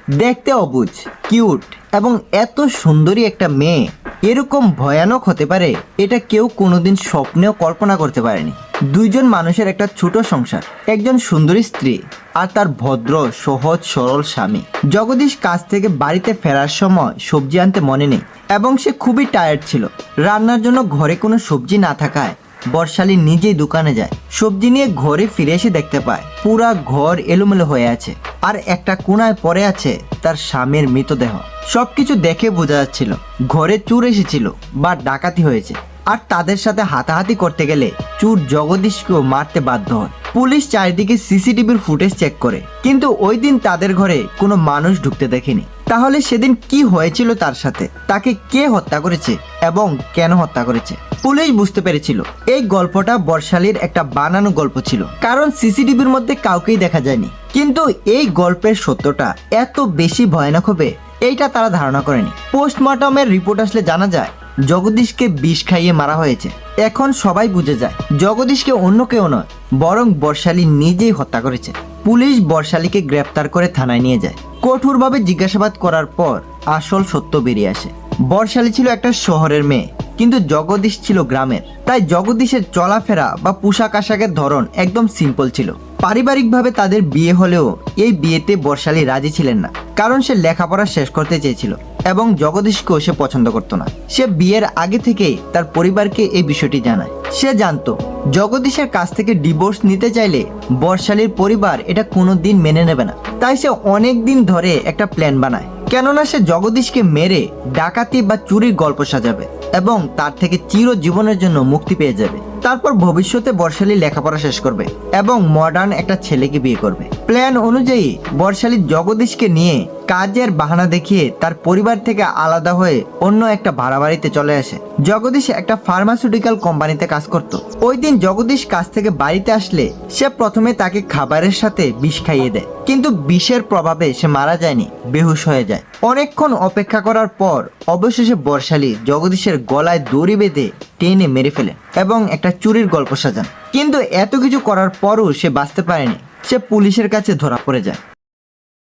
দেখতে অবুঝ, কিউট এবং এত সুন্দরী একটা মেয়ে এরকম ভয়ানক হতে পারে এটা কেউ কোনোদিন স্বপ্নেও কল্পনা করতে পারেনি। দুইজন মানুষের একটা ছোট সংসার, একজন সুন্দরী স্ত্রী আর তার ভদ্র সহজ সরল স্বামী। জগদীশ কাজ থেকে বাড়িতে ফেরার সময় সবজি আনতে মনে নেই এবং সে খুবই টায়ার্ড ছিল। রান্নার জন্য ঘরে কোনো সবজি না থাকায় বর্ষালী নিজেই দোকানে যায়। সবজি নিয়ে ঘরে ফিরে এসে দেখতে পায় পুরা ঘর এলোমেলো হয়ে আছে আর একটা কোণায় পড়ে আছে তার স্বামীর মৃতদেহ। সবকিছু দেখে বোঝা যাচ্ছিল ঘরে চোর এসেছিল বা ডাকাতি হয়েছে, আর তাদের সাথে হাতাহাতি করতে গেলে চোর জগদীশকেও মারতে বাধ্য হয়। পুলিশ চারিদিকে সিসিটিভির ফুটেজ চেক করে, কিন্তু ওই দিন তাদের ঘরে কোনো মানুষ ঢুকতে দেখেনি। তাহলে সেদিন কি হয়েছিল তার সাথে, তাকে কে হত্যা করেছে এবং কেন হত্যা করেছে? পুলিশ বুঝতে পেরেছিল এই গল্পটা বর্ষালীর একটা বানানো গল্প ছিল, কারণ সিসিটিভির মধ্যে কাউকেই দেখা যায়নি। কিন্তু এই গল্পের সত্যটা এত বেশি ভয়ানক হবে এইটা তারা ধারণা করেনি। পোস্টমর্টমের রিপোর্ট আসলে জানা যায় জগদীশকে বিষ খাইয়ে মারা হয়েছে। এখন সবাই বুঝে যায় জগদীশকে অন্য কেউ নয়, বরং বর্ষালী নিজেই হত্যা করেছে। পুলিশ বর্ষালীকে গ্রেপ্তার করে থানায় নিয়ে যায়। কঠোরভাবে জিজ্ঞাসাবাদ করার পর আসল সত্য বেরিয়ে আসে। বর্ষালী ছিল একটা শহরের মেয়ে, কিন্তু জগদীশ ছিল গ্রামের। তাই জগদীশের চলাফেরা বা পোশাক আশাকের ধরন একদম সিম্পল ছিল। পারিবারিকভাবে তাদের বিয়ে হলেও এই বিয়েতে বর্ষালী রাজি ছিলেন না, কারণ সে লেখাপড়া শেষ করতে চেয়েছিল এবং জগদীশকেও সে পছন্দ করত না। সে বিয়ের আগে থেকেই তার পরিবারকে এই বিষয়টি জানায়। সে জানতো জগদীশের কাছ থেকে ডিভোর্স নিতে চাইলে বর্ষালীর পরিবার এটা কোনোদিন মেনে নেবে না। তাই সে অনেক দিন ধরে একটা প্ল্যান বানায়, কেননা সে জগদীশকে মেরে ডাকাতি বা চুরির গল্প সাজাবে এবং তার থেকে চিরজীবনের জন্য মুক্তি পেয়ে যাবে। তারপর ভবিষ্যতে বর্ষালী লেখাপড়া শেষ করবে এবং মডার্ন একটা ছেলেকে বিয়ে করবে। প্ল্যান অনুযায়ী বর্ষালী জগদীশকে নিয়ে কাজের বাহানা দেখিয়ে তার পরিবার থেকে আলাদা হয়ে অন্য একটা ভাড়া বাড়িতে চলে আসে। জগদীশ একটা ফার্মাসিউটিক্যাল কোম্পানিতে কাজ করত। ওই দিন জগদীশ কাজ থেকে বাড়িতে আসলে সে প্রথমে তাকে খাবারের সাথে বিষ খাইয়ে দেয়, কিন্তু বিষের প্রভাবে সে মারা যায়নি, বেহুশ হয়ে যায়। অনেকক্ষণ অপেক্ষা করার পর অবশেষে বর্ষালী জগদীশের গলায় দড়ি বেঁধে টেনে মেরে ফেলে এবং একটা চুরির গল্প সাজান। কিন্তু এত কিছু করার পরও সে বাঁচতে পারেনি। সে পুলিশের কাছে ধরা পড়ে যায়।